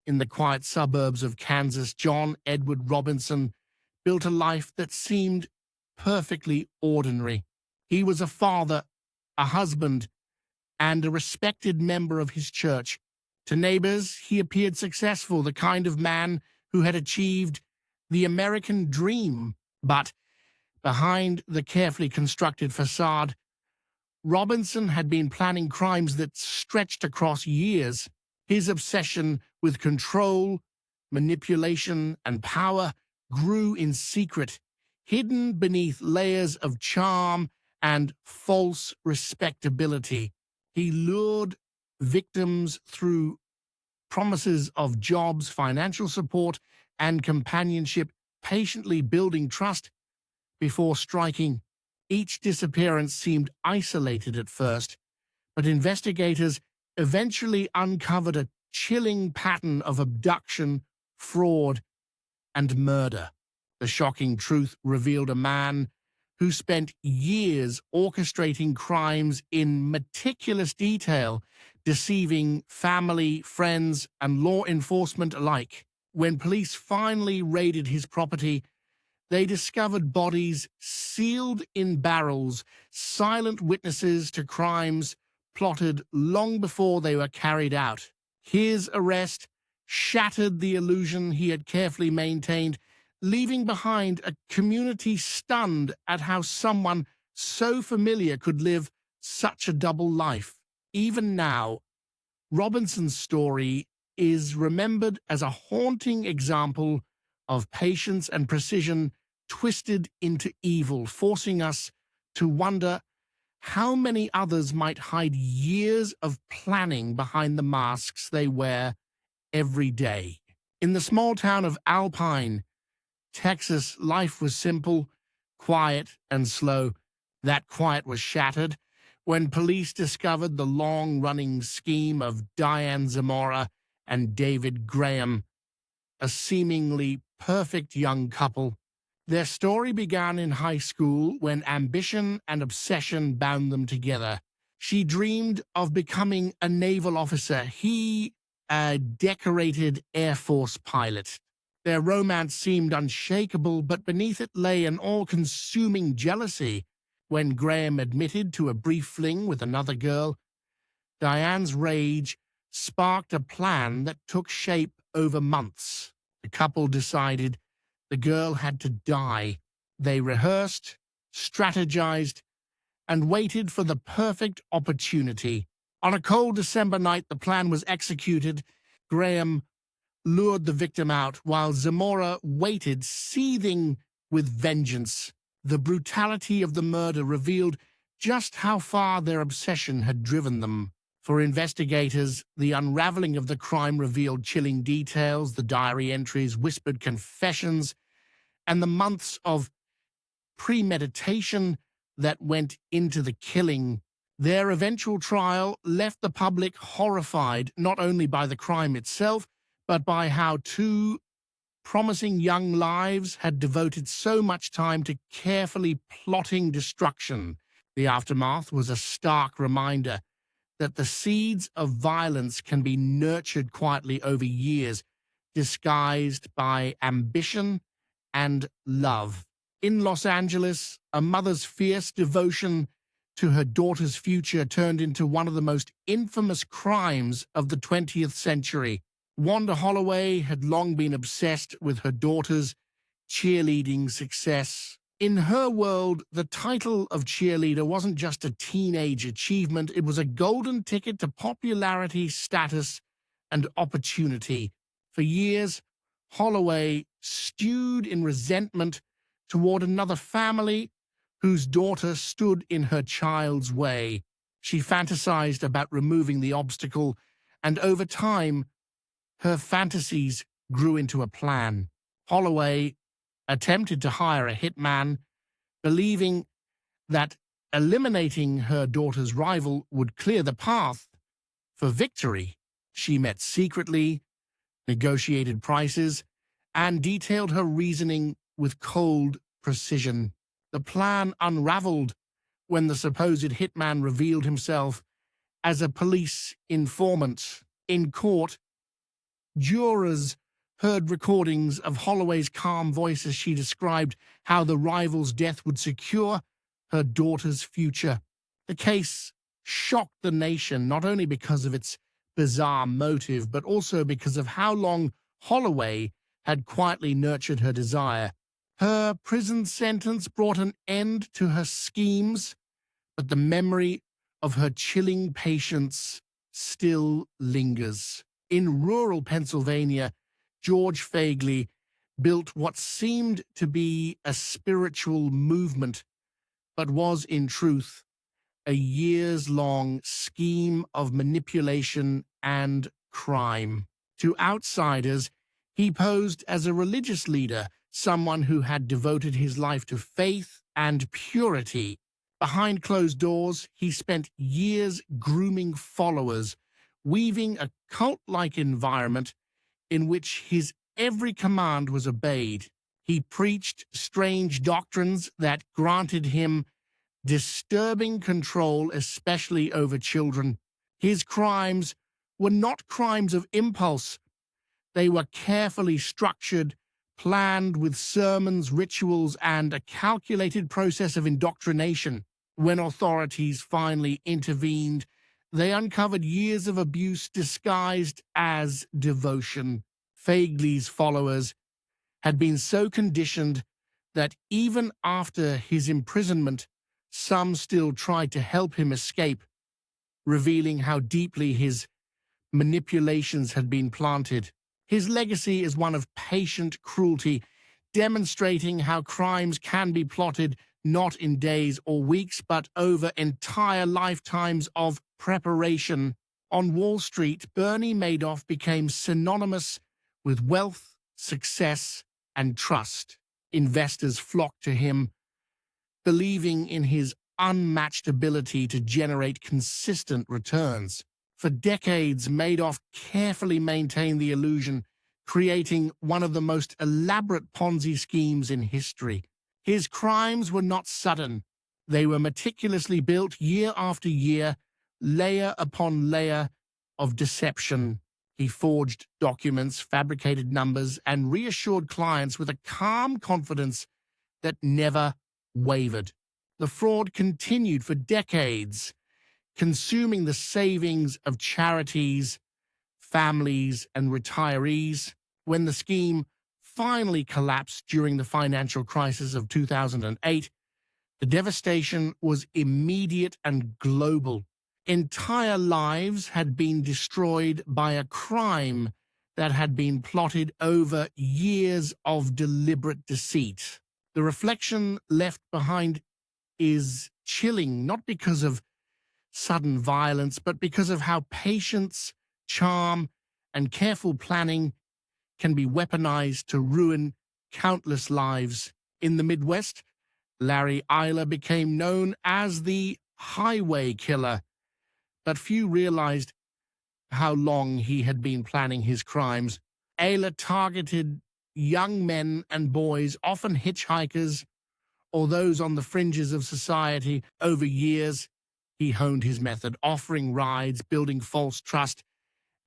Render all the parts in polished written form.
in the quiet suburbs of Kansas, John Edward Robinson built a life that seemed perfectly ordinary. He was a father, a husband, and a respected member of his church. To neighbors, he appeared successful, the kind of man who had achieved the American dream. But behind the carefully constructed facade, Robinson had been planning crimes that stretched across years. His obsession with control, manipulation, and power grew in secret, hidden beneath layers of charm and false respectability. He lured victims through promises of jobs, financial support, and companionship, patiently building trust before striking. Each disappearance seemed isolated at first, but investigators eventually uncovered a chilling pattern of abduction, fraud, and murder. The shocking truth revealed a man who spent years orchestrating crimes in meticulous detail, deceiving family, friends, and law enforcement alike. When police finally raided his property, they discovered bodies sealed in barrels, silent witnesses to crimes plotted long before they were carried out. His arrest shattered the illusion he had carefully maintained, leaving behind a community stunned at how someone so familiar could live such a double life. Even now, Robinson's story is remembered as a haunting example of patience and precision twisted into evil, forcing us to wonder how many others might hide years of planning behind the masks they wear every day. In the small town of Alpine, Texas, life was simple, quiet, and slow. That quiet was shattered when police discovered the long-running scheme of Diane Zamora and David Graham, a seemingly perfect young couple. Their story began in high school when ambition and obsession bound them together. She dreamed of becoming a naval officer, he a decorated Air Force pilot. Their romance seemed unshakable, but beneath it lay an all-consuming jealousy. When Graham admitted to a brief fling with another girl, Diane's rage sparked a plan that took shape over months. The couple decided the girl had to die. They rehearsed, strategized, and waited for the perfect opportunity. On a cold December night, the plan was executed. Graham lured the victim out, while Zamora waited, seething with vengeance. The brutality of the murder revealed just how far their obsession had driven them. For investigators, the unraveling of the crime revealed chilling details, the diary entries, whispered confessions, and the months of premeditation that went into the killing. Their eventual trial left the public horrified, not only by the crime itself, but by how two promising young lives had devoted so much time to carefully plotting destruction. The aftermath was a stark reminder that the seeds of violence can be nurtured quietly over years, disguised by ambition and love. In Los Angeles, a mother's fierce devotion to her daughter's future turned into one of the most infamous crimes of the 20th century. Wanda Holloway had long been obsessed with her daughter's cheerleading success. In her world, the title of cheerleader wasn't just a teenage achievement, it was a golden ticket to popularity, status, and opportunity. For years, Holloway stewed in resentment toward another family whose daughter stood in her child's way. She fantasized about removing the obstacle, and over time, her fantasies grew into a plan. Holloway attempted to hire a hitman, believing that eliminating her daughter's rival would clear the path for victory. She met secretly, negotiated prices, and detailed her reasoning with cold precision. The plan unraveled when the supposed hitman revealed himself as a police informant. In court, Jurors heard recordings of Holloway's calm voice as she described how the rival's death would secure her daughter's future. The case shocked the nation not only because of its bizarre motive, but also because of how long Holloway had quietly nurtured her desire. Her prison sentence brought an end to her schemes, but the memory of her chilling patience still lingers. In rural Pennsylvania, George Feigley built what seemed to be a spiritual movement, but was in truth a years-long scheme of manipulation and crime. To outsiders, he posed as a religious leader, someone who had devoted his life to faith and purity. Behind closed doors, he spent years grooming followers, weaving a cult-like environment in which his every command was obeyed. He preached strange doctrines that granted him disturbing control, especially over children. His crimes were not crimes of impulse. They were carefully structured, planned with sermons, rituals, and a calculated process of indoctrination. When authorities finally intervened, they uncovered years of abuse disguised as devotion. Feigley's followers had been so conditioned that even after his imprisonment, some still tried to help him escape, revealing how deeply his manipulations had been planted. His legacy is one of patient cruelty, demonstrating how crimes can be plotted not in days or weeks, but over entire lifetimes of preparation. On Wall Street, Bernie Madoff became synonymous with wealth, success, and trust. Investors flocked to him, believing in his unmatched ability to generate consistent returns. For decades, Madoff carefully maintained the illusion, creating one of the most elaborate Ponzi schemes in history. His crimes were not sudden. They were meticulously built year after year, layer upon layer of deception. He forged documents, fabricated numbers, and reassured clients with a calm confidence that never wavered. The fraud continued for decades, consuming the savings of charities, families, and retirees. When the scheme finally collapsed during the financial crisis of 2008, the devastation was immediate and global. Entire lives had been destroyed by a crime that had been plotted over years of deliberate deceit. The reflection left behind is chilling, not because of sudden violence, but because of how patience, charm, and careful planning can be weaponized to ruin countless lives. In the Midwest, Larry Eiler became known as the Highway Killer, but few realized how long he had been planning his crimes. Eiler targeted young men and boys, often hitchhikers or those on the fringes of society. Over years, he honed his method, offering rides, building false trust,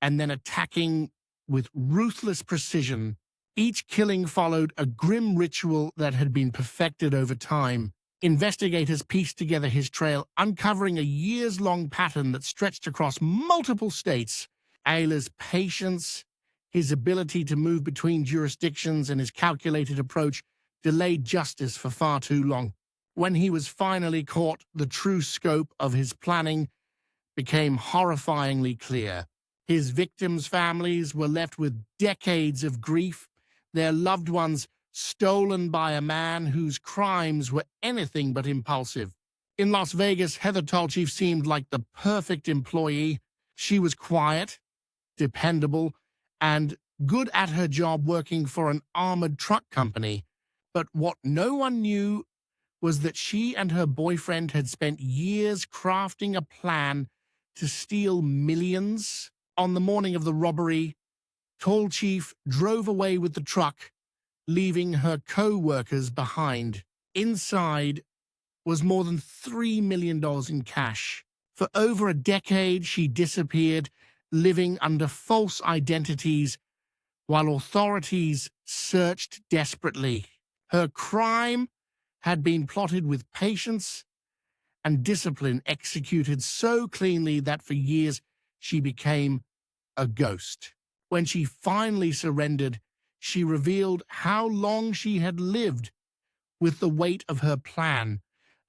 and then attacking with ruthless precision. Each killing followed a grim ritual that had been perfected over time. Investigators pieced together his trail, uncovering a years-long pattern that stretched across multiple states. Eiler's patience, his ability to move between jurisdictions, and his calculated approach delayed justice for far too long. When he was finally caught, the true scope of his planning became horrifyingly clear. His victims' families were left with decades of grief, their loved ones stolen by a man whose crimes were anything but impulsive. In Las Vegas, Heather Tolchief seemed like the perfect employee. She was quiet, dependable, and good at her job working for an armored truck company. But what no one knew was that she and her boyfriend had spent years crafting a plan to steal millions. On the morning of the robbery, Tolchief drove away with the truck, leaving her co-workers behind. Inside was more than $3 million in cash. For over a decade, she disappeared, living under false identities, while authorities searched desperately. Her crime had been plotted with patience and discipline, executed so cleanly that for years she became a ghost. When she finally surrendered, she revealed how long she had lived with the weight of her plan,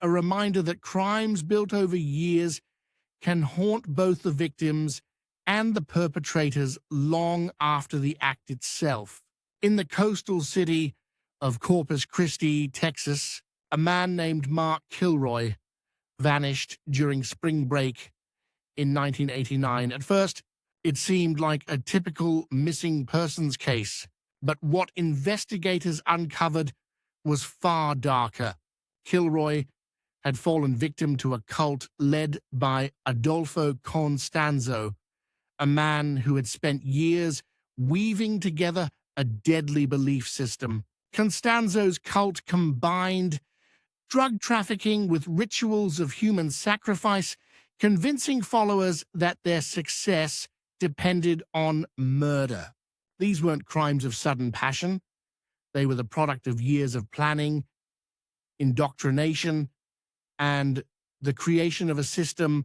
a reminder that crimes built over years can haunt both the victims and the perpetrators long after the act itself. In the coastal city of Corpus Christi, Texas, a man named Mark Kilroy vanished during spring break in 1989. At first, it seemed like a typical missing persons case, but what investigators uncovered was far darker. Kilroy had fallen victim to a cult led by Adolfo Constanzo, a man who had spent years weaving together a deadly belief system. Constanzo's cult combined drug trafficking with rituals of human sacrifice, convincing followers that their success depended on murder. These weren't crimes of sudden passion. They were the product of years of planning, indoctrination, and the creation of a system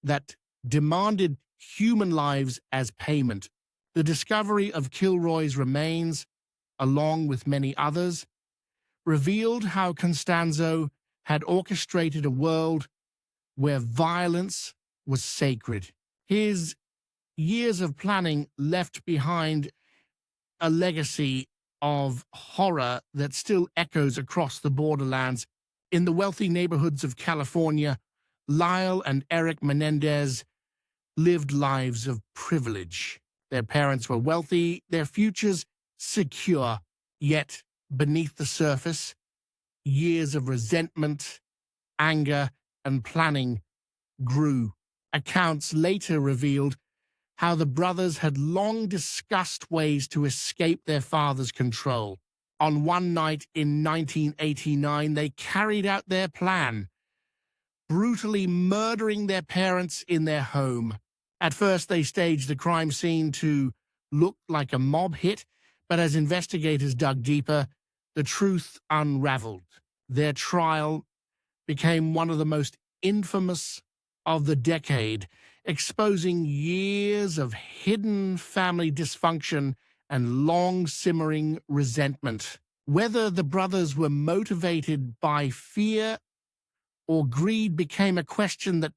that demanded human lives as payment. The discovery of Kilroy's remains, along with many others, revealed how Constanzo had orchestrated a world where violence was sacred. His years of planning left behind a legacy of horror that still echoes across the borderlands. In the wealthy neighborhoods of California, Lyle and Eric Menendez lived lives of privilege. Their parents were wealthy, their futures secure, yet beneath the surface, years of resentment, anger, and planning grew. Accounts later revealed how the brothers had long discussed ways to escape their father's control. On one night in 1989, they carried out their plan, brutally murdering their parents in their home. At first, they staged the crime scene to look like a mob hit, but as investigators dug deeper, the truth unraveled. Their trial became one of the most infamous of the decade, exposing years of hidden family dysfunction and long-simmering resentment. Whether the brothers were motivated by fear or greed became a question that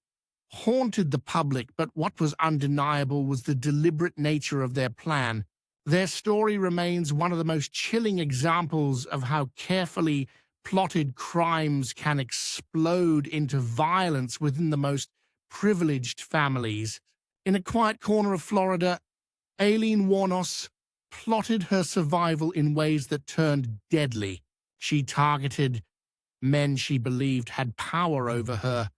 haunted the public, but what was undeniable was the deliberate nature of their plan. Their story remains one of the most chilling examples of how carefully plotted crimes can explode into violence within the most privileged families. In a quiet corner of Florida, Aileen Wuornos plotted her survival in ways that turned deadly. She targeted men she believed had power over her,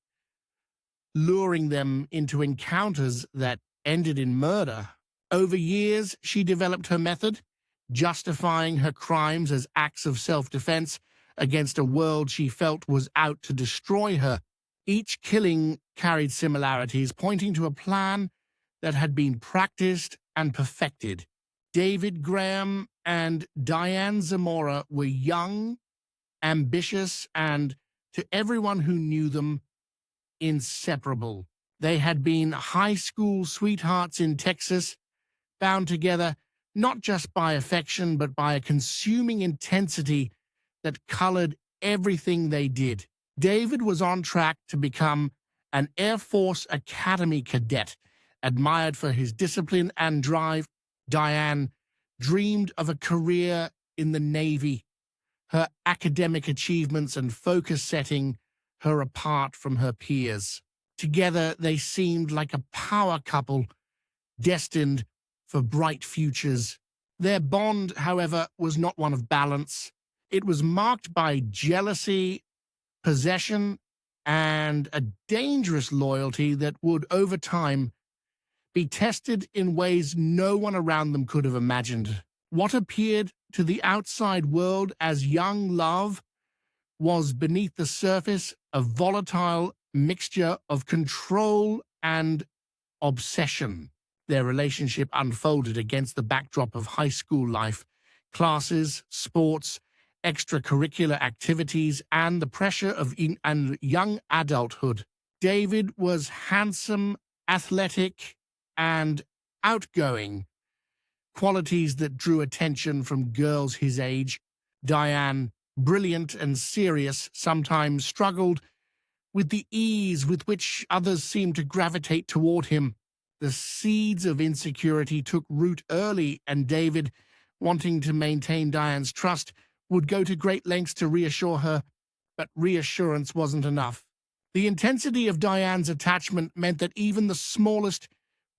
luring them into encounters that ended in murder. Over years, she developed her method, justifying her crimes as acts of self-defense against a world she felt was out to destroy her. Each killing carried similarities, pointing to a plan that had been practiced and perfected. David Graham and Diane Zamora were young, ambitious, and, to everyone who knew them, inseparable. They had been high school sweethearts in Texas, bound together not just by affection but by a consuming intensity that colored everything they did. David was on track to become an Air Force Academy cadet, admired for his discipline and drive. Diane dreamed of a career in the Navy, her academic achievements and focus setting her apart from her peers. Together, they seemed like a power couple destined for bright futures. Their bond, however, was not one of balance. It was marked by jealousy, possession, and a dangerous loyalty that would, over time, be tested in ways no one around them could have imagined. What appeared to the outside world as young love was, beneath the surface, a volatile mixture of control and obsession. Their relationship unfolded against the backdrop of high school life, classes, sports, extracurricular activities, and the pressure of young adulthood. David was handsome, athletic, and outgoing, qualities that drew attention from girls his age. Diane, brilliant and serious, sometimes struggled with the ease with which others seemed to gravitate toward him. The seeds of insecurity took root early, and David, wanting to maintain Diane's trust, would go to great lengths to reassure her, but reassurance wasn't enough. The intensity of Diane's attachment meant that even the smallest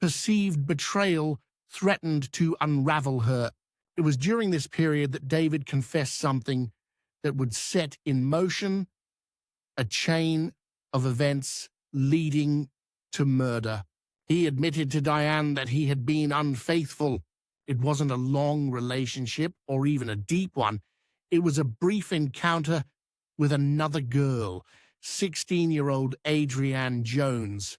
perceived betrayal threatened to unravel her. It was during this period that David confessed something that would set in motion a chain of events leading to murder. He admitted to Diane that he had been unfaithful. It wasn't a long relationship or even a deep one. It was a brief encounter with another girl, 16-year-old Adrienne Jones,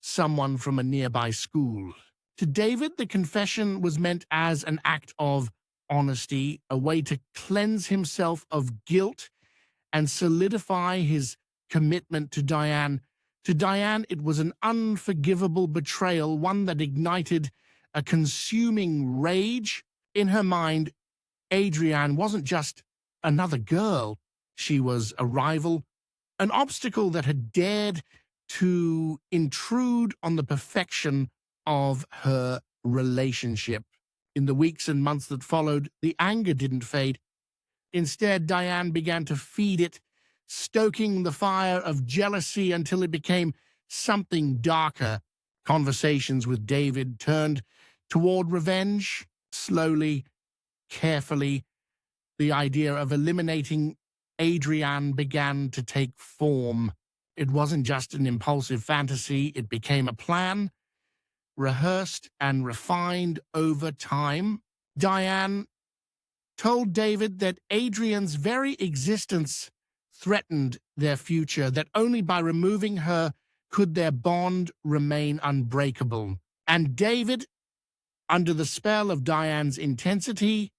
someone from a nearby school. To David, the confession was meant as an act of honesty, a way to cleanse himself of guilt and solidify his commitment to Diane. To Diane, it was an unforgivable betrayal, one that ignited a consuming rage. In her mind, Adrienne wasn't just another girl. She was a rival, an obstacle that had dared to intrude on the perfection of her relationship. In the weeks and months that followed, the anger didn't fade. Instead, Diane began to feed it, stoking the fire of jealousy until it became something darker. Conversations with David turned toward revenge. Slowly, carefully, the idea of eliminating Adrienne began to take form. It wasn't just an impulsive fantasy, it became a plan, rehearsed and refined over time. Diane told David that Adrienne's very existence threatened their future, that only by removing her could their bond remain unbreakable. And David, under the spell of Diane's intensity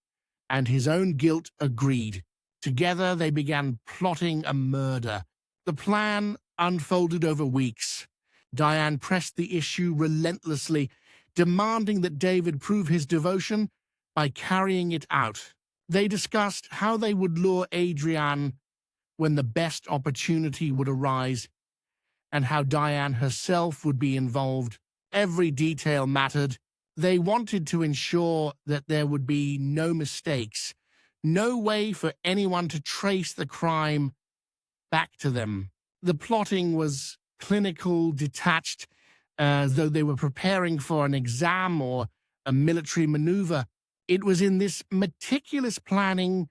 and his own guilt, agreed. Together they began plotting a murder. The plan unfolded over weeks. Diane pressed the issue relentlessly, demanding that David prove his devotion by carrying it out. They discussed how they would lure Adrienne when the best opportunity would arise, and how Diane herself would be involved. Every detail mattered. They wanted to ensure that there would be no mistakes, no way for anyone to trace the crime back to them. The plotting was clinical, detached, as though they were preparing for an exam or a military maneuver. It was in this meticulous planning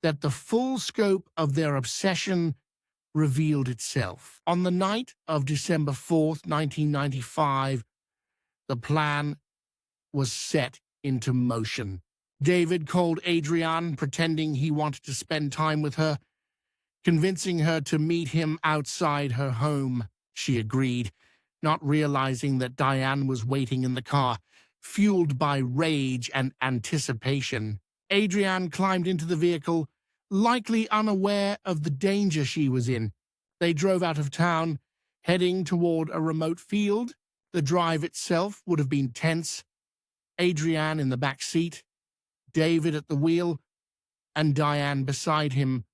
that the full scope of their obsession revealed itself. On the night of December 4th, 1995, the plan was set into motion. David called Adrienne, pretending he wanted to spend time with her, convincing her to meet him outside her home. She agreed, not realizing that Diane was waiting in the car, fueled by rage and anticipation. Adrienne climbed into the vehicle, likely unaware of the danger she was in. They drove out of town, heading toward a remote field. The drive itself would have been tense. Adrienne in the back seat, David at the wheel, and Diane beside him,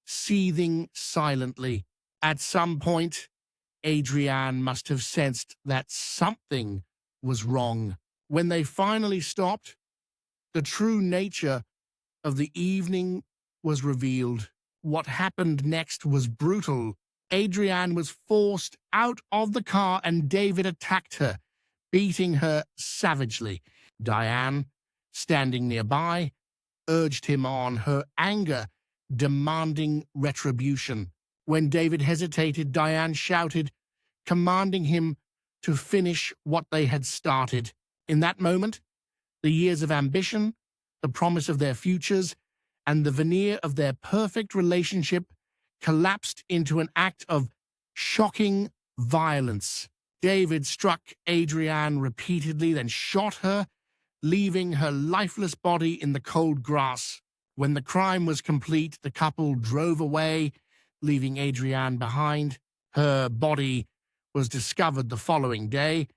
seething silently. At some point, Adrienne must have sensed that something was wrong. When they finally stopped, the true nature of the evening was revealed. What happened next was brutal. Adrienne was forced out of the car and David attacked her, beating her savagely. Diane, standing nearby, urged him on, her anger demanding retribution. When David hesitated, Diane shouted, commanding him to finish what they had started. In that moment, the years of ambition, the promise of their futures, and the veneer of their perfect relationship collapsed into an act of shocking violence. David struck Adrienne repeatedly, then shot her, leaving her lifeless body in the cold grass. When the crime was complete, the couple drove away, leaving Adrienne behind. Her body was discovered the following day,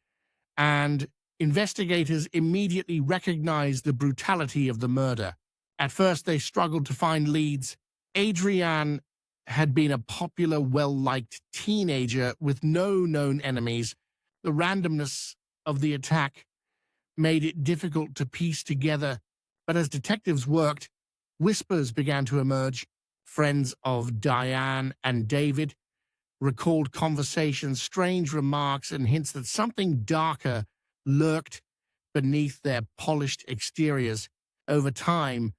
and investigators immediately recognized the brutality of the murder. At first, they struggled to find leads. Adrienne had been a popular, well-liked teenager with no known enemies. The randomness of the attack made it difficult to piece together, but as detectives worked, whispers began to emerge. Friends of Diane and David recalled conversations, strange remarks, and hints that something darker lurked beneath their polished exteriors. Over time,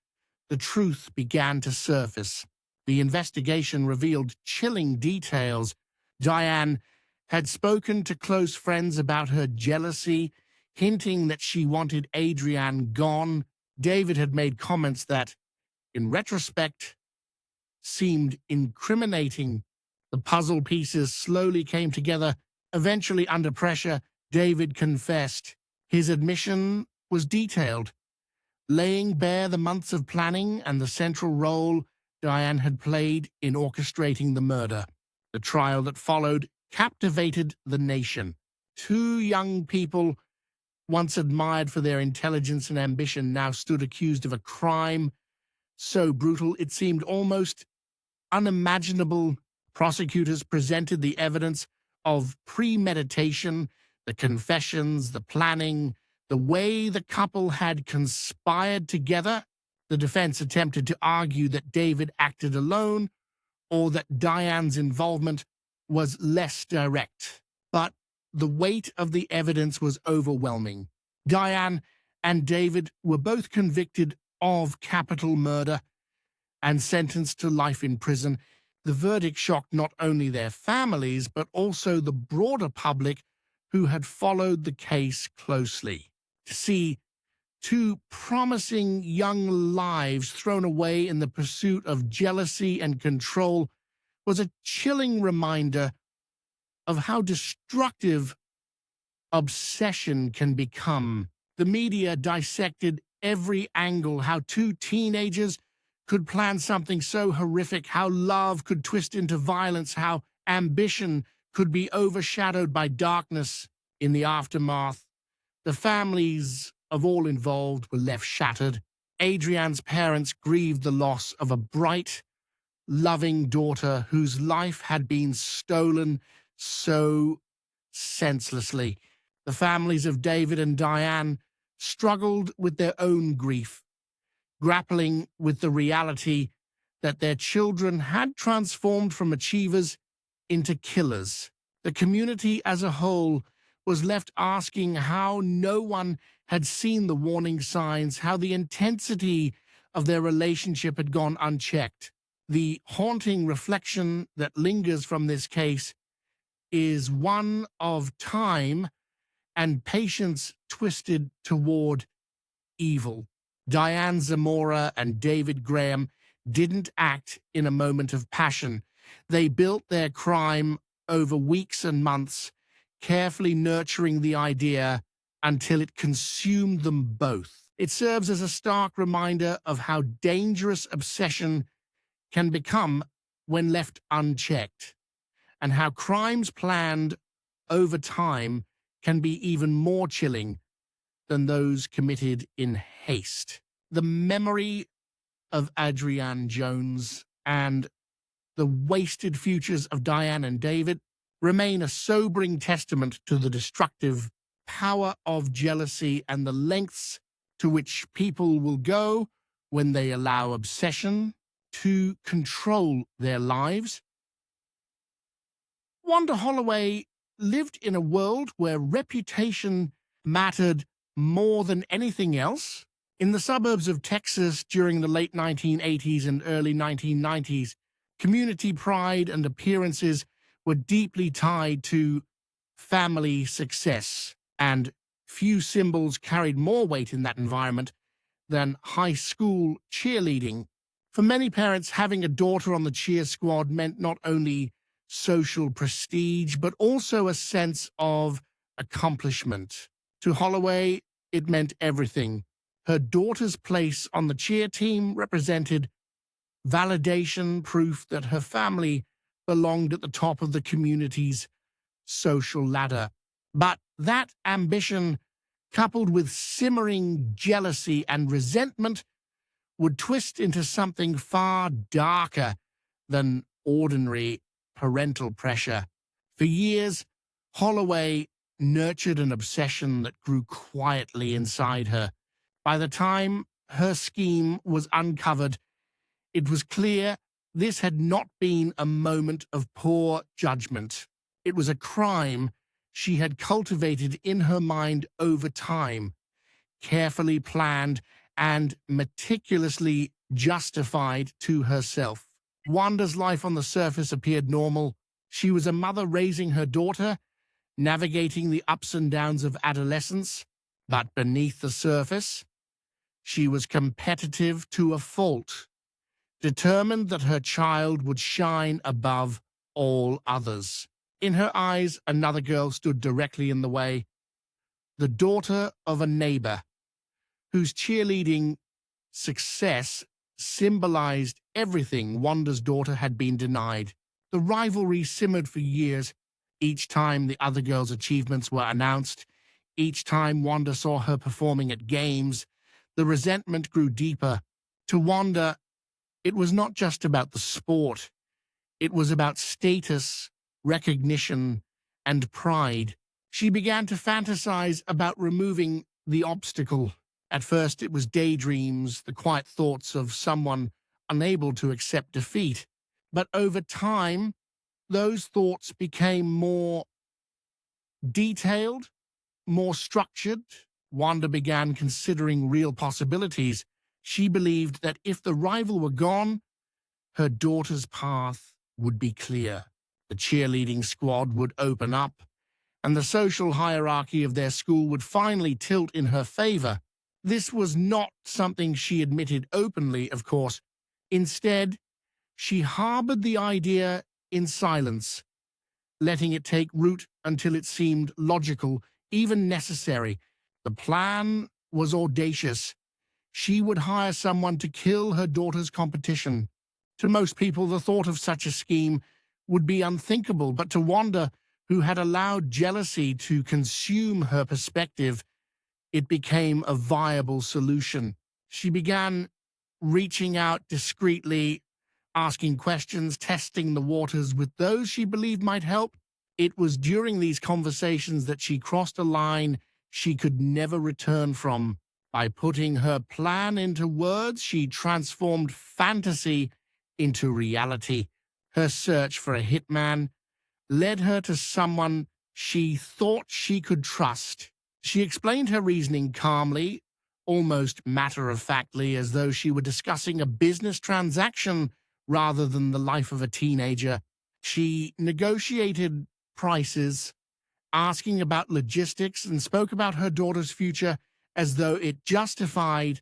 the truth began to surface. The investigation revealed chilling details. Diane had spoken to close friends about her jealousy, hinting that she wanted Adrienne gone. David had made comments that, in retrospect, seemed incriminating. The puzzle pieces slowly came together. Eventually, under pressure, David confessed. His admission was detailed, laying bare the months of planning and the central role Diane had played in orchestrating the murder. The trial that followed captivated the nation. Two young people, once admired for their intelligence and ambition, now stood accused of a crime so brutal it seemed almost unimaginable. Prosecutors presented the evidence of premeditation, the confessions, the planning, the way the couple had conspired together. The defense attempted to argue that David acted alone or that Diane's involvement was less direct. But the weight of the evidence was overwhelming. Diane and David were both convicted of capital murder and sentenced to life in prison. The verdict shocked not only their families, but also the broader public who had followed the case closely. To see two promising young lives thrown away in the pursuit of jealousy and control was a chilling reminder of how destructive obsession can become. The media dissected every angle, how two teenagers could plan something so horrific, how love could twist into violence, how ambition could be overshadowed by darkness. In the aftermath, the families of all involved were left shattered. Adrienne's parents grieved the loss of a bright, loving daughter whose life had been stolen so senselessly. The families of David and Diane struggled with their own grief, grappling with the reality that their children had transformed from achievers into killers. The community as a whole was left asking how no one had seen the warning signs, how the intensity of their relationship had gone unchecked. The haunting reflection that lingers from this case is one of time and patience twisted toward evil. Diane Zamora and David Graham didn't act in a moment of passion. They built their crime over weeks and months, carefully nurturing the idea until it consumed them both. It serves as a stark reminder of how dangerous obsession can become when left unchecked, and how crimes planned over time can be even more chilling than those committed in haste. The memory of Adrienne Jones and the wasted futures of Diane and David remain a sobering testament to the destructive power of jealousy and the lengths to which people will go when they allow obsession to control their lives. Wanda Holloway lived in a world where reputation mattered more than anything else. In the suburbs of Texas during the late 1980s and early 1990s, community pride and appearances were deeply tied to family success, and few symbols carried more weight in that environment than high school cheerleading. For many parents, having a daughter on the cheer squad meant not only social prestige, but also a sense of accomplishment. To Holloway, it meant everything. Her daughter's place on the cheer team represented validation, proof that her family belonged at the top of the community's social ladder. But that ambition, coupled with simmering jealousy and resentment, would twist into something far darker than ordinary parental pressure. For years, Holloway nurtured an obsession that grew quietly inside her. By the time her scheme was uncovered, it was clear this had not been a moment of poor judgment. It was a crime she had cultivated in her mind over time, carefully planned and meticulously justified to herself. Wanda's life on the surface appeared normal. She was a mother raising her daughter, navigating the ups and downs of adolescence. But beneath the surface, she was competitive to a fault, determined that her child would shine above all others. In her eyes, another girl stood directly in the way, the daughter of a neighbor, whose cheerleading success symbolized everything Wanda's daughter had been denied. The rivalry simmered for years. Each time the other girl's achievements were announced, each time Wanda saw her performing at games, the resentment grew deeper. To Wanda, it was not just about the sport. It was about status, recognition, and pride. She began to fantasize about removing the obstacle. At first, it was daydreams, the quiet thoughts of someone unable to accept defeat. But over time, those thoughts became more detailed, more structured. Wanda began considering real possibilities. She believed that if the rival were gone, her daughter's path would be clear. The cheerleading squad would open up, and the social hierarchy of their school would finally tilt in her favor. This was not something she admitted openly, of course. Instead, she harbored the idea in silence, letting it take root until it seemed logical, even necessary. The plan was audacious. She would hire someone to kill her daughter's competition. To most people, the thought of such a scheme would be unthinkable, but to Wanda, who had allowed jealousy to consume her perspective, it became a viable solution. She began reaching out discreetly, asking questions, testing the waters with those she believed might help. It was during these conversations that she crossed a line she could never return from. By putting her plan into words, she transformed fantasy into reality. Her search for a hitman led her to someone she thought she could trust. She explained her reasoning calmly, almost matter-of-factly, as though she were discussing a business transaction rather than the life of a teenager. She negotiated prices, asking about logistics, and spoke about her daughter's future as though it justified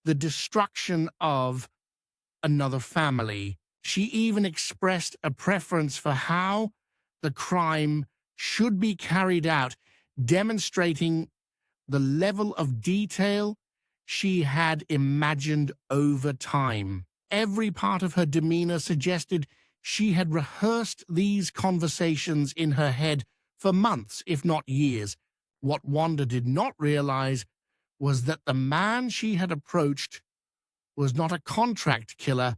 the destruction of another family. She even expressed a preference for how the crime should be carried out, demonstrating the level of detail she had imagined over time. Every part of her demeanor suggested she had rehearsed these conversations in her head for months, if not years. What Wanda did not realize was that the man she had approached was not a contract killer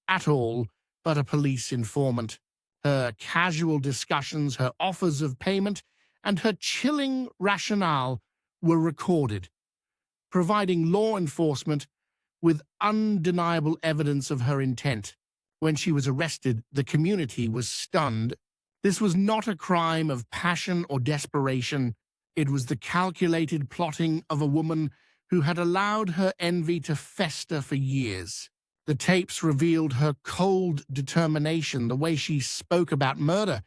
at all, but a police informant. Her casual discussions, her offers of payment, and her chilling rationale were recorded, providing law enforcement with undeniable evidence of her intent. When she was arrested, the community was stunned. This was not a crime of passion or desperation. It was the calculated plotting of a woman who had allowed her envy to fester for years. The tapes revealed her cold determination, the way she spoke about murder,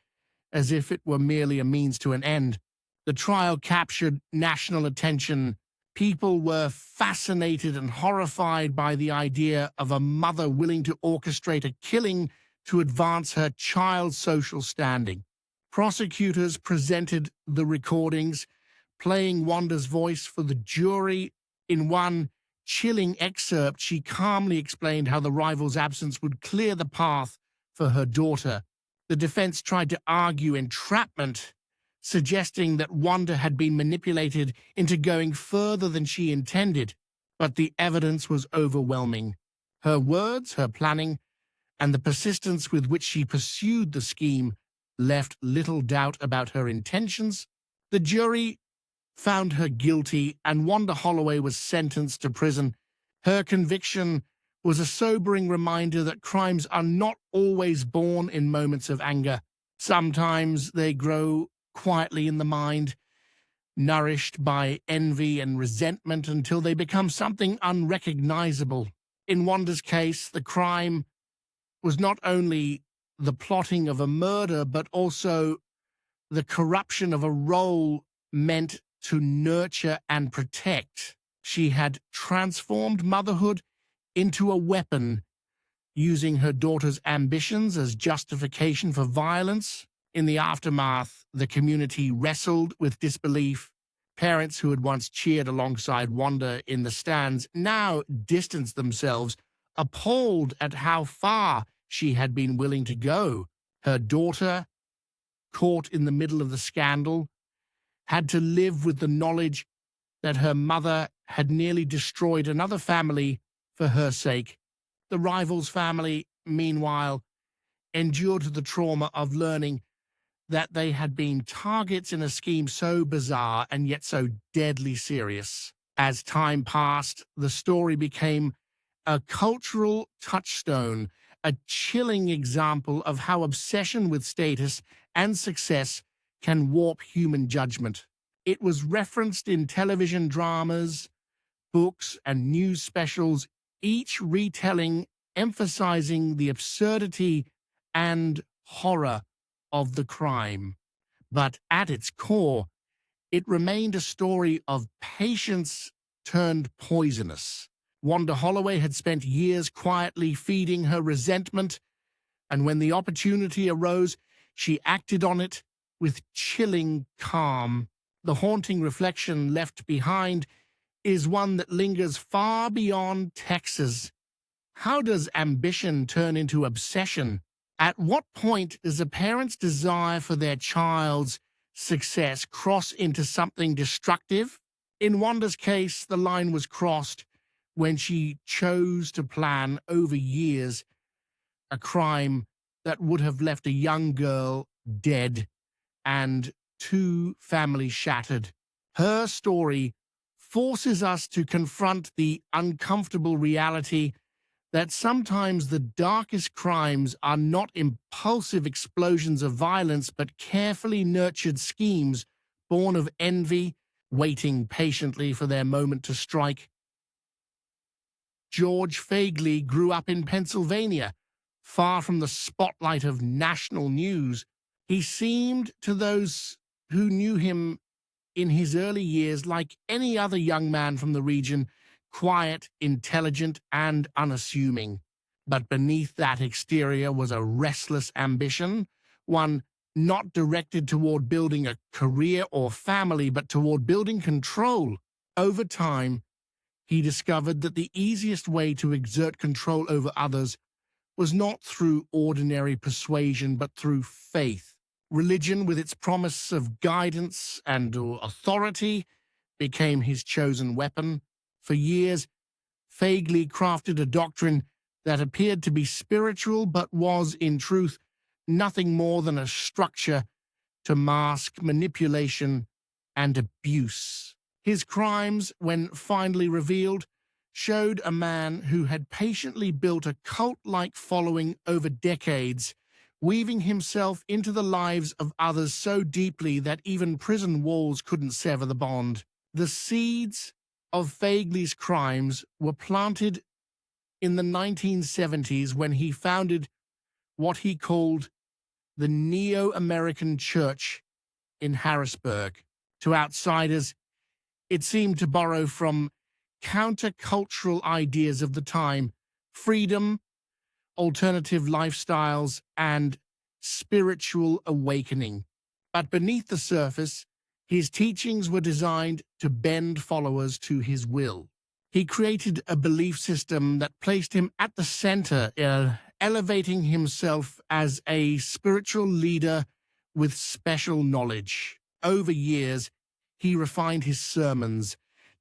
as if it were merely a means to an end. The trial captured national attention. People were fascinated and horrified by the idea of a mother willing to orchestrate a killing to advance her child's social standing. Prosecutors presented the recordings, playing Wanda's voice for the jury. In one chilling excerpt, she calmly explained how the rival's absence would clear the path for her daughter. The defense tried to argue entrapment, suggesting that Wanda had been manipulated into going further than she intended. But the evidence was overwhelming. Her words, her planning, and the persistence with which she pursued the scheme left little doubt about her intentions. The jury found her guilty, and Wanda Holloway was sentenced to prison. Her conviction was a sobering reminder that crimes are not always born in moments of anger. Sometimes they grow quietly in the mind, nourished by envy and resentment until they become something unrecognizable. In Wanda's case, the crime was not only the plotting of a murder, but also the corruption of a role meant to nurture and protect. She had transformed motherhood into a weapon, using her daughter's ambitions as justification for violence. In the aftermath, the community wrestled with disbelief. Parents who had once cheered alongside Wanda in the stands now distanced themselves, appalled at how far she had been willing to go. Her daughter, caught in the middle of the scandal, had to live with the knowledge that her mother had nearly destroyed another family for her sake. The rival's family, meanwhile, endured the trauma of learning that they had been targets in a scheme so bizarre and yet so deadly serious. As time passed, the story became a cultural touchstone, a chilling example of how obsession with status and success can warp human judgment. It was referenced in television dramas, books, and news specials, each retelling emphasizing the absurdity and horror of the crime. But at its core, it remained a story of patience turned poisonous. Wanda Holloway had spent years quietly feeding her resentment, and when the opportunity arose, she acted on it with chilling calm. The haunting reflection left behind is one that lingers far beyond Texas. How does ambition turn into obsession? At what point does a parent's desire for their child's success cross into something destructive? In Wanda's case, the line was crossed when she chose to plan over years a crime that would have left a young girl dead and two families shattered. Her story forces us to confront the uncomfortable reality that sometimes the darkest crimes are not impulsive explosions of violence, but carefully nurtured schemes born of envy, waiting patiently for their moment to strike. George Feigley grew up in Pennsylvania, far from the spotlight of national news. He seemed to those who knew him in his early years like any other young man from the region, quiet, intelligent, and unassuming. But beneath that exterior was a restless ambition, one not directed toward building a career or family, but toward building control. Over time, he discovered that the easiest way to exert control over others was not through ordinary persuasion, but through faith. Religion, with its promise of guidance and authority, became his chosen weapon. For years, Feigley crafted a doctrine that appeared to be spiritual but was, in truth, nothing more than a structure to mask manipulation and abuse. His crimes, when finally revealed, showed a man who had patiently built a cult-like following over decades, weaving himself into the lives of others so deeply that even prison walls couldn't sever the bond. The seeds of Feigley's crimes were planted in the 1970s when he founded what he called the Neo-American Church in Harrisburg. To outsiders, it seemed to borrow from countercultural ideas of the time: freedom, alternative lifestyles, and spiritual awakening. But beneath the surface, his teachings were designed to bend followers to his will. He created a belief system that placed him at the center, elevating himself as a spiritual leader with special knowledge. Over years, he refined his sermons,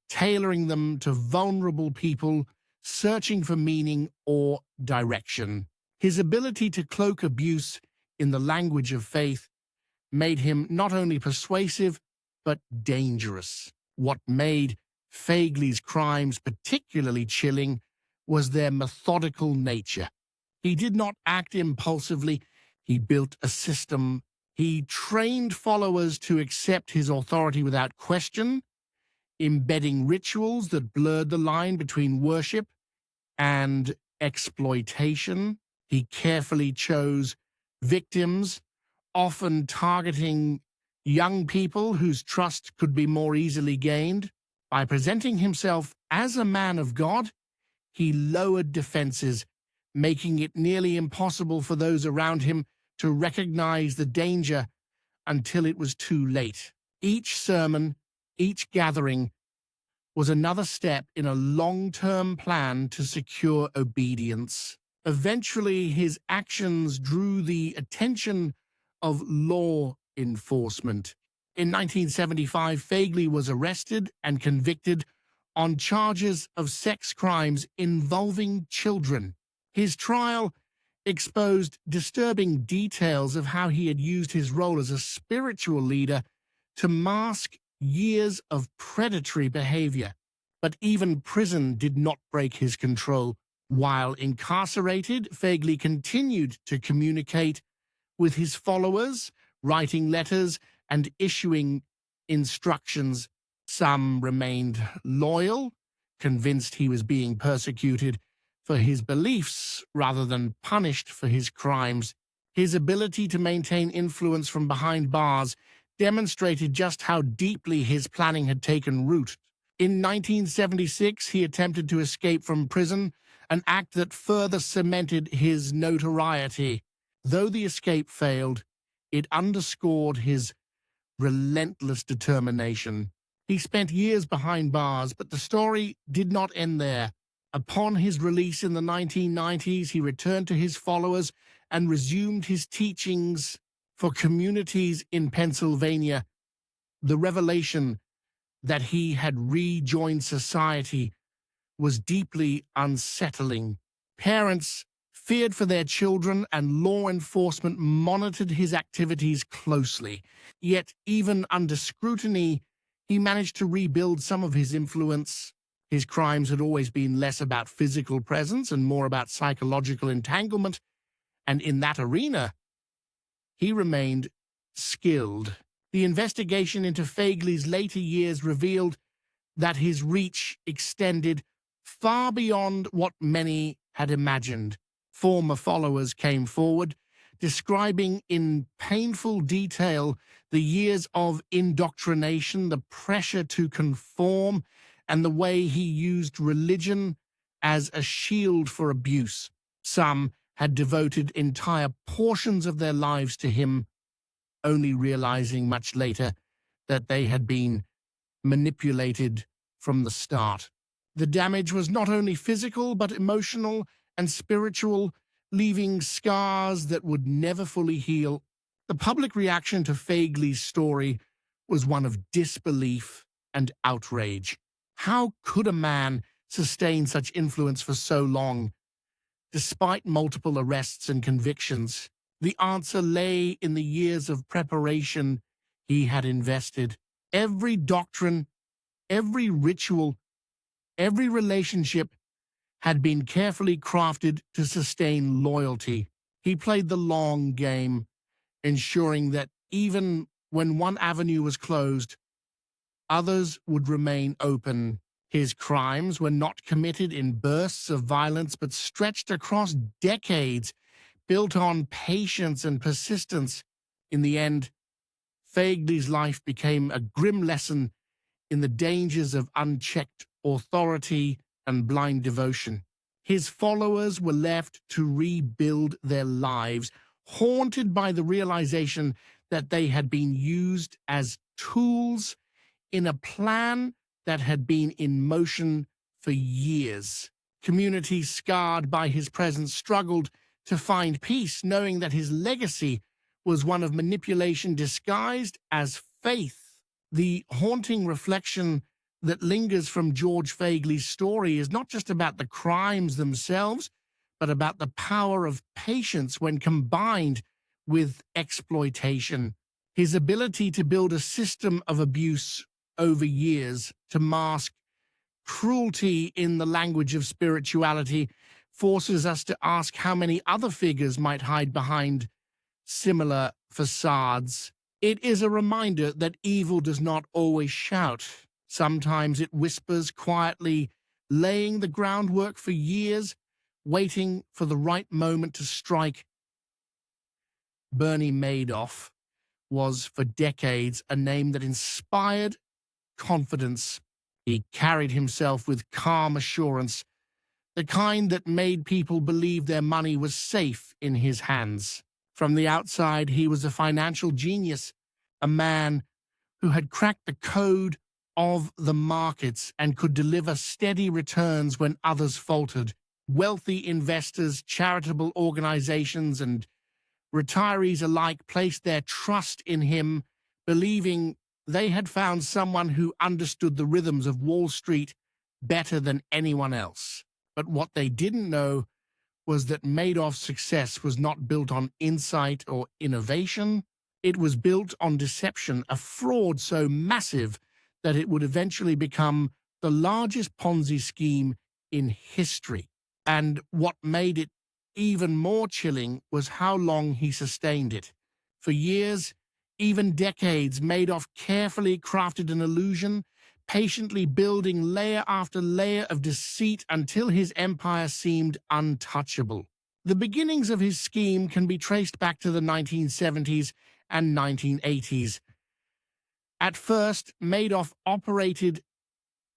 tailoring them to vulnerable people searching for meaning or direction. His ability to cloak abuse in the language of faith made him not only persuasive, but dangerous. What made Feigley's crimes particularly chilling was their methodical nature. He did not act impulsively. He built a system. He trained followers to accept his authority without question, embedding rituals that blurred the line between worship and exploitation. He carefully chose victims, often targeting young people whose trust could be more easily gained. By presenting himself as a man of God, he lowered defenses, making it nearly impossible for those around him to recognize the danger until it was too late. Each sermon, each gathering, was another step in a long-term plan to secure obedience. Eventually, his actions drew the attention of law enforcement. In 1975, Feigley was arrested and convicted on charges of sex crimes involving children. His trial exposed disturbing details of how he had used his role as a spiritual leader to mask years of predatory behavior. But even prison did not break his control. While incarcerated, Feigley continued to communicate with his followers, writing letters and issuing instructions. Some remained loyal, convinced he was being persecuted for his beliefs rather than punished for his crimes. His ability to maintain influence from behind bars demonstrated just how deeply his planning had taken root. In 1976, he attempted to escape from prison, an act that further cemented his notoriety. Though the escape failed, it underscored his relentless determination. He spent years behind bars, but the story did not end there. Upon his release in the 1990s, he returned to his followers and resumed his teachings for communities in Pennsylvania. The revelation that he had rejoined society was deeply unsettling. Parents feared for their children, and law enforcement monitored his activities closely. Yet, even under scrutiny, he managed to rebuild some of his influence. His crimes had always been less about physical presence and more about psychological entanglement, and in that arena, he remained skilled. The investigation into Feigley's later years revealed that his reach extended far beyond what many had imagined. Former followers came forward, describing in painful detail the years of indoctrination, the pressure to conform, and the way he used religion as a shield for abuse. Some had devoted entire portions of their lives to him, only realizing much later that they had been manipulated from the start. The damage was not only physical, but emotional and spiritual, leaving scars that would never fully heal. The public reaction to Feigley's story was one of disbelief and outrage. How could a man sustain such influence for so long? Despite multiple arrests and convictions, the answer lay in the years of preparation he had invested. Every doctrine, every ritual, every relationship had been carefully crafted to sustain loyalty. He played the long game, ensuring that even when one avenue was closed, others would remain open. His crimes were not committed in bursts of violence, but stretched across decades, built on patience and persistence. In the end, Feigley's life became a grim lesson in the dangers of unchecked authority and blind devotion. His followers were left to rebuild their lives, haunted by the realization that they had been used as tools in a plan that had been in motion for years. Communities scarred by his presence struggled to find peace, knowing that his legacy was one of manipulation disguised as faith. The haunting reflection that lingers from George Feigley's story is not just about the crimes themselves, but about the power of patience when combined with exploitation. His ability to build a system of abuse over years to mask cruelty in the language of spirituality forces us to ask how many other figures might hide behind similar facades. It is a reminder that evil does not always shout. Sometimes it whispers quietly, laying the groundwork for years, waiting for the right moment to strike. Bernie Madoff was for decades a name that inspired confidence. He carried himself with calm assurance, the kind that made people believe their money was safe in his hands. From the outside, he was a financial genius, a man who had cracked the code of the markets and could deliver steady returns when others faltered. Wealthy investors, charitable organizations, and retirees alike placed their trust in him, believing they had found someone who understood the rhythms of Wall Street better than anyone else. But what they didn't know was that Madoff's success was not built on insight or innovation. It was built on deception, a fraud so massive that it would eventually become the largest Ponzi scheme in history. And what made it even more chilling was how long he sustained it. For years, even decades, Madoff carefully crafted an illusion, patiently building layer after layer of deceit until his empire seemed untouchable. The beginnings of his scheme can be traced back to the 1970s and 1980s. At first, Madoff operated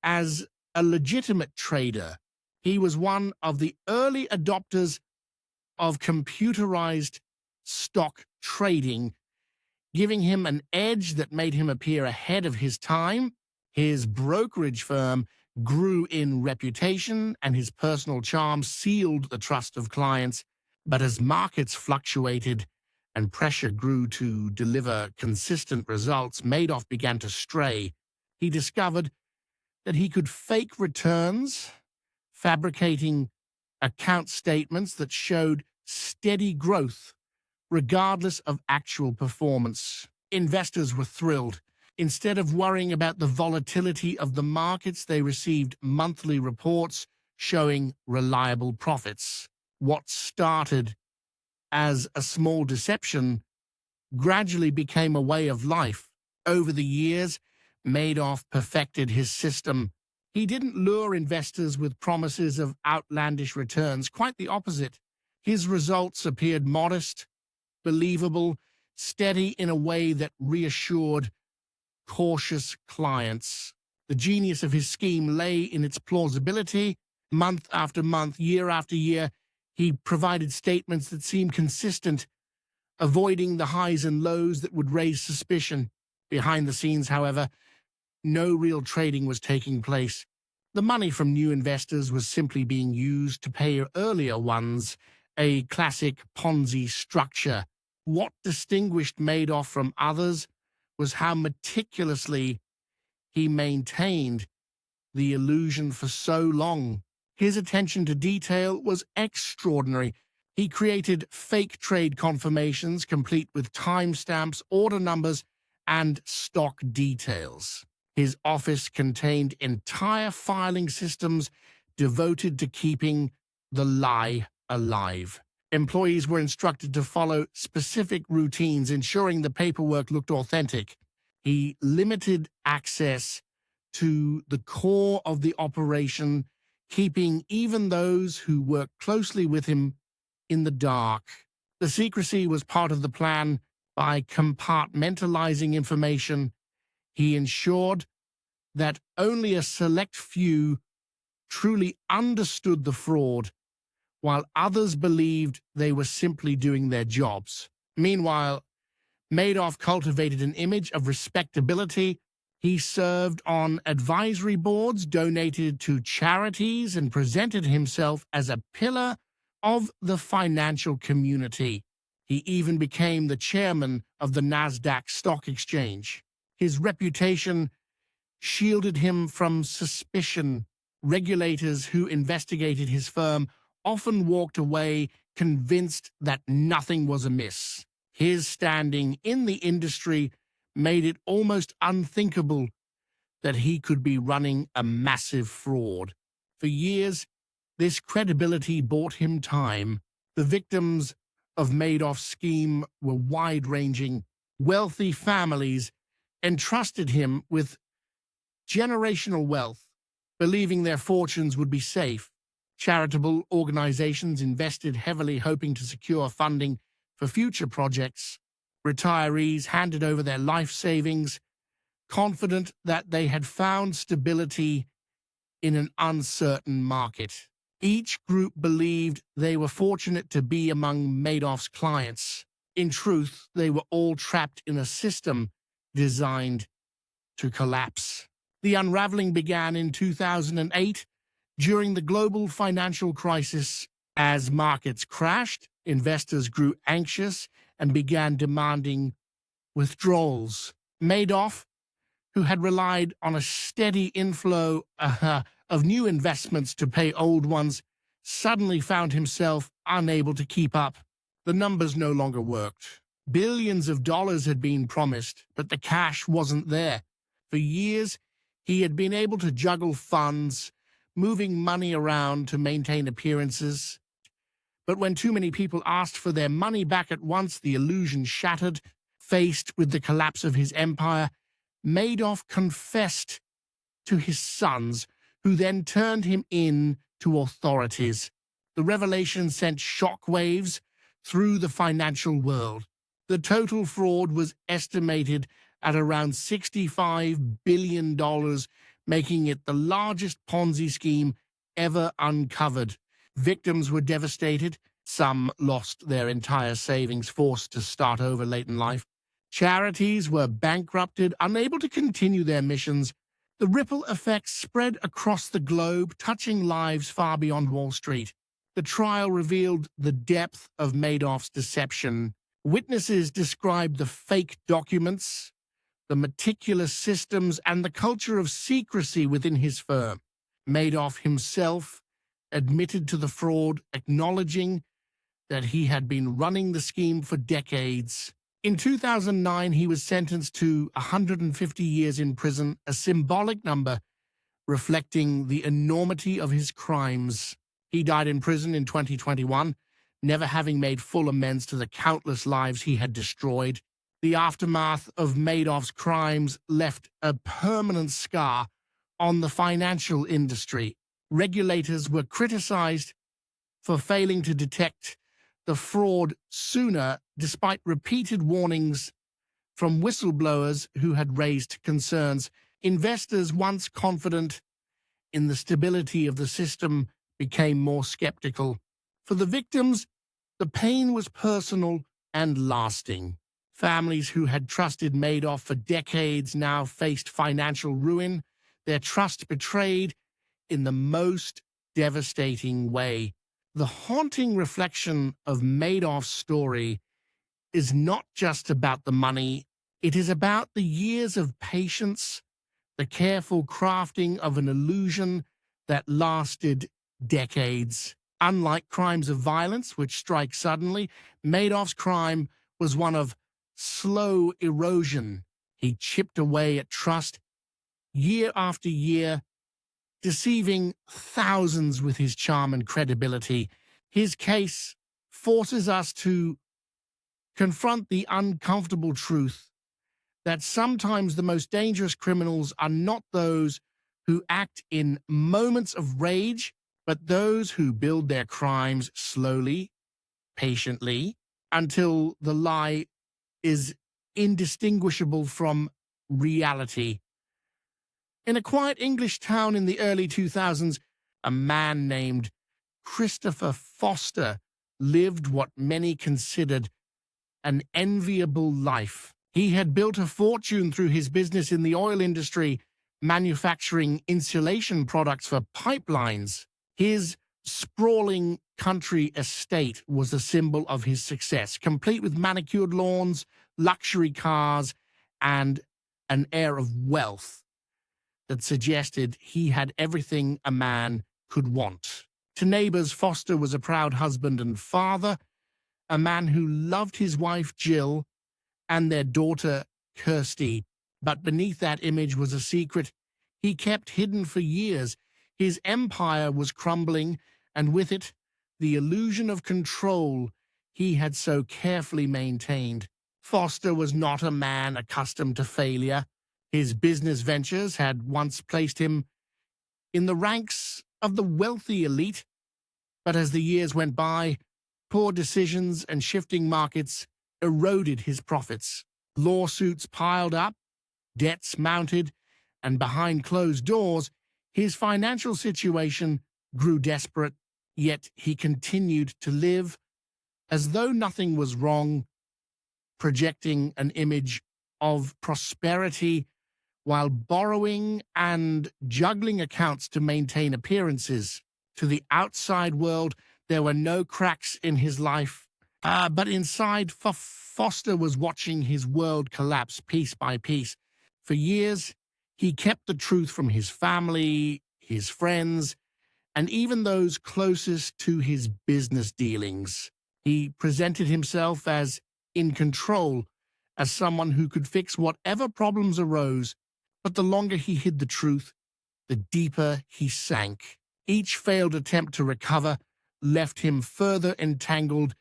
as a legitimate trader. He was one of the early adopters of computerized stock trading, giving him an edge that made him appear ahead of his time. His brokerage firm grew in reputation, and his personal charm sealed the trust of clients. But as markets fluctuated and pressure grew to deliver consistent results, Madoff began to stray. He discovered that he could fake returns, fabricating account statements that showed steady growth, regardless of actual performance. Investors were thrilled. Instead of worrying about the volatility of the markets, they received monthly reports showing reliable profits. What started as a small deception gradually became a way of life. Over the years, Madoff perfected his system. He didn't lure investors with promises of outlandish returns, quite the opposite. His results appeared modest, believable, steady in a way that reassured cautious clients. The genius of his scheme lay in its plausibility. Month after month, year after year, he provided statements that seemed consistent, avoiding the highs and lows that would raise suspicion. Behind the scenes, however, no real trading was taking place. The money from new investors was simply being used to pay earlier ones, a classic Ponzi structure. What distinguished Madoff from others was how meticulously he maintained the illusion for so long. His attention to detail was extraordinary. He created fake trade confirmations, complete with timestamps, order numbers, and stock details. His office contained entire filing systems devoted to keeping the lie alive. Employees were instructed to follow specific routines, ensuring the paperwork looked authentic. He limited access to the core of the operation, keeping even those who worked closely with him in the dark. The secrecy was part of the plan. By compartmentalizing information, he ensured that only a select few truly understood the fraud. while others believed they were simply doing their jobs. Meanwhile, Madoff cultivated an image of respectability. He served on advisory boards, donated to charities, and presented himself as a pillar of the financial community. He even became the chairman of the Nasdaq Stock Exchange. His reputation shielded him from suspicion. Regulators who investigated his firm often walked away convinced that nothing was amiss. His standing in the industry made it almost unthinkable that he could be running a massive fraud. For years, this credibility bought him time. The victims of Madoff's scheme were wide-ranging. Wealthy families entrusted him with generational wealth, believing their fortunes would be safe. Charitable organizations invested heavily, hoping to secure funding for future projects. Retirees handed over their life savings, confident that they had found stability in an uncertain market. Each group believed they were fortunate to be among Madoff's clients. In truth, they were all trapped in a system designed to collapse. The unraveling began in 2008 during the global financial crisis. As markets crashed, investors grew anxious and began demanding withdrawals. Madoff, who had relied on a steady inflow of new investments to pay old ones, suddenly found himself unable to keep up. The numbers no longer worked. Billions of dollars had been promised, but the cash wasn't there. For years, he had been able to juggle funds, moving money around to maintain appearances. But when too many people asked for their money back at once, the illusion shattered. Faced with the collapse of his empire, Madoff confessed to his sons, who then turned him in to authorities. The revelation sent shockwaves through the financial world. The total fraud was estimated at around $65 billion, making it the largest Ponzi scheme ever uncovered. Victims were devastated. Some lost their entire savings, forced to start over late in life. Charities were bankrupted, unable to continue their missions. The ripple effects spread across the globe, touching lives far beyond Wall Street. The trial revealed the depth of Madoff's deception. Witnesses described the fake documents, the meticulous systems, and the culture of secrecy within his firm. Madoff himself admitted to the fraud, acknowledging that he had been running the scheme for decades. In 2009, he was sentenced to 150 years in prison, a symbolic number reflecting the enormity of his crimes. He died in prison in 2021, never having made full amends to the countless lives he had destroyed. The aftermath of Madoff's crimes left a permanent scar on the financial industry. Regulators were criticized for failing to detect the fraud sooner, despite repeated warnings from whistleblowers who had raised concerns. Investors, once confident in the stability of the system, became more skeptical. For the victims, the pain was personal and lasting. Families who had trusted Madoff for decades now faced financial ruin, their trust betrayed in the most devastating way. The haunting reflection of Madoff's story is not just about the money. It is about the years of patience, the careful crafting of an illusion that lasted decades. Unlike crimes of violence, which strike suddenly, Madoff's crime was one of slow erosion. He chipped away at trust year after year, deceiving thousands with his charm and credibility. His case forces us to confront the uncomfortable truth that sometimes the most dangerous criminals are not those who act in moments of rage, but those who build their crimes slowly, patiently, until the lie is indistinguishable from reality. In a quiet English town in the early 2000s, a man named Christopher Foster lived what many considered an enviable life. He had built a fortune through his business in the oil industry, manufacturing insulation products for pipelines. His sprawling country estate was a symbol of his success, complete with manicured lawns, luxury cars, and an air of wealth that suggested he had everything a man could want. To neighbors, Foster was a proud husband and father, a man who loved his wife, Jill, and their daughter, Kirsty. But beneath that image was a secret he kept hidden for years. His empire was crumbling, and with it, the illusion of control he had so carefully maintained. Foster was not a man accustomed to failure. His business ventures had once placed him in the ranks of the wealthy elite, but as the years went by, poor decisions and shifting markets eroded his profits. Lawsuits piled up, debts mounted, and behind closed doors, his financial situation grew desperate, yet he continued to live as though nothing was wrong, projecting an image of prosperity while borrowing and juggling accounts to maintain appearances. To the outside world, there were no cracks in his life, but inside, Foster was watching his world collapse piece by piece. For years, he kept the truth from his family, his friends, and even those closest to his business dealings. He presented himself as in control, as someone who could fix whatever problems arose, but the longer he hid the truth, the deeper he sank. Each failed attempt to recover left him further entangled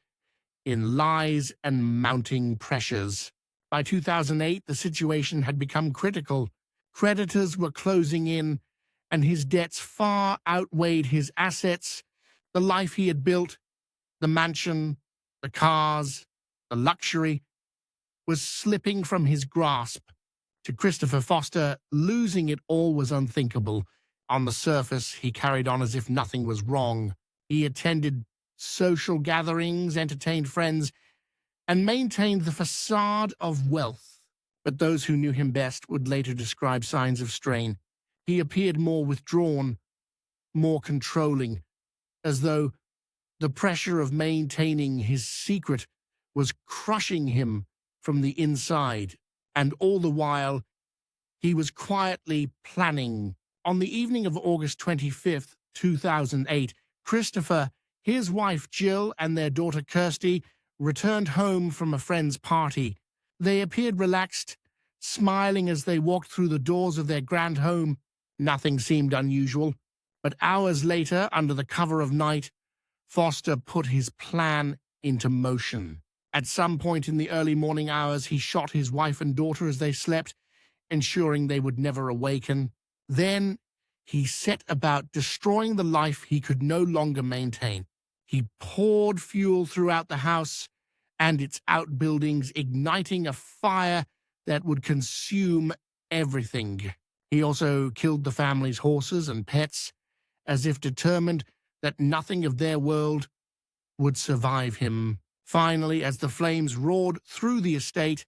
in lies and mounting pressures. By 2008, the situation had become critical. Creditors were closing in, and his debts far outweighed his assets. The life he had built, the mansion, the cars, the luxury, was slipping from his grasp. To Christopher Foster, losing it all was unthinkable. On the surface, he carried on as if nothing was wrong. He attended social gatherings, entertained friends, and maintained the facade of wealth. But those who knew him best would later describe signs of strain. He appeared more withdrawn, more controlling, as though the pressure of maintaining his secret was crushing him from the inside. And all the while, he was quietly planning. On the evening of August 25th, 2008, Christopher, his wife Jill, and their daughter Kirsty returned home from a friend's party. They appeared relaxed, smiling as they walked through the doors of their grand home. Nothing seemed unusual, but hours later, under the cover of night, Foster put his plan into motion. At some point in the early morning hours, he shot his wife and daughter as they slept, ensuring they would never awaken. Then he set about destroying the life he could no longer maintain. He poured fuel throughout the house and its outbuildings, igniting a fire that would consume everything. He also killed the family's horses and pets, as if determined that nothing of their world would survive him. Finally, as the flames roared through the estate,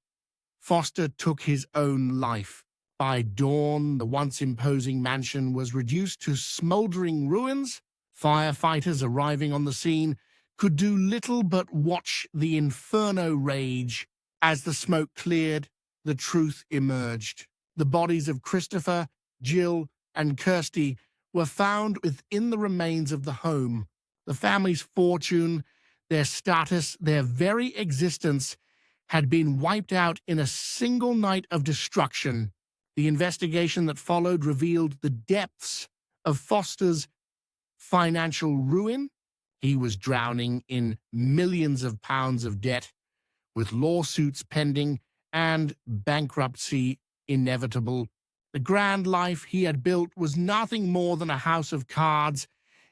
Foster took his own life. By dawn, the once imposing mansion was reduced to smoldering ruins. Firefighters arriving on the scene could do little but watch the inferno rage. As the smoke cleared, the truth emerged. The bodies of Christopher, Jill, and Kirsty were found within the remains of the home. The family's fortune, their status, their very existence had been wiped out in a single night of destruction. The investigation that followed revealed the depths of Foster's financial ruin. He was drowning in millions of pounds of debt, with lawsuits pending and bankruptcy inevitable. The grand life he had built was nothing more than a house of cards,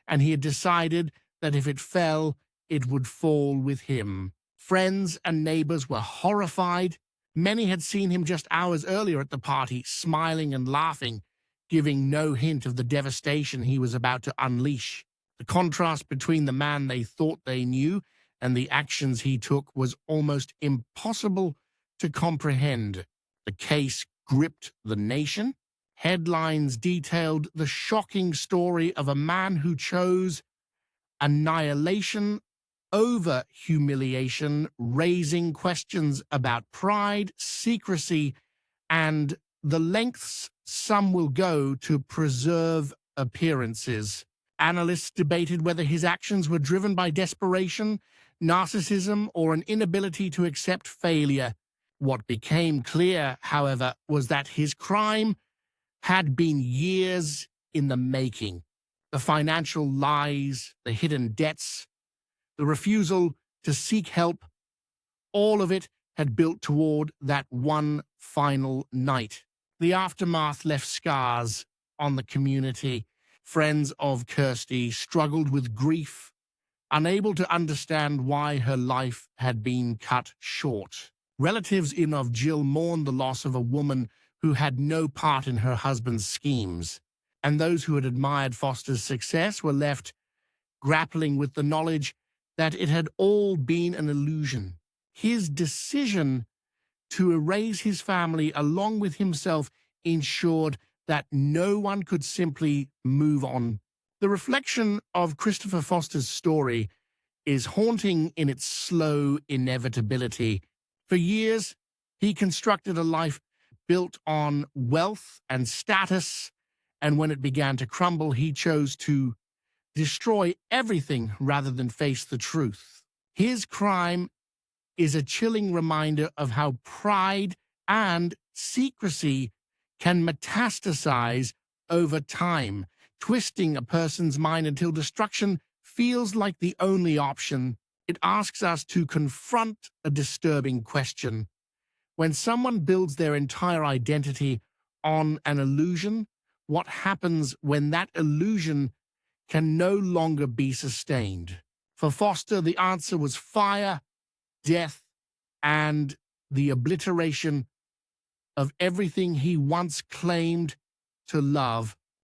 and he had decided that if it fell, it would fall with him. Friends and neighbors were horrified. Many had seen him just hours earlier at the party, smiling and laughing, giving no hint of the devastation he was about to unleash. The contrast between the man they thought they knew and the actions he took was almost impossible to comprehend. The case gripped the nation. Headlines detailed the shocking story of a man who chose annihilation over humiliation, raising questions about pride, secrecy, and the lengths some will go to preserve appearances. Analysts debated whether his actions were driven by desperation, narcissism, or an inability to accept failure. What became clear, however, was that his crime had been years in the making. The financial lies, the hidden debts, the refusal to seek help, all of it had built toward that one final night. The aftermath left scars on the community. Friends of Kirsty struggled with grief, unable to understand why her life had been cut short. Relatives in of Jill mourned the loss of a woman who had no part in her husband's schemes, and those who had admired Foster's success were left grappling with the knowledge that it had all been an illusion. His decision to erase his family along with himself ensured that no one could simply move on. The reflection of Christopher Foster's story is haunting in its slow inevitability. For years, he constructed a life built on wealth and status, and when it began to crumble, he chose to destroy everything rather than face the truth. His crime is a chilling reminder of how pride and secrecy can metastasize over time, twisting a person's mind until destruction feels like the only option. It asks us to confront a disturbing question. When someone builds their entire identity on an illusion, what happens when that illusion can no longer be sustained? For Foster, the answer was fire, death, and the obliteration of everything he once claimed to love.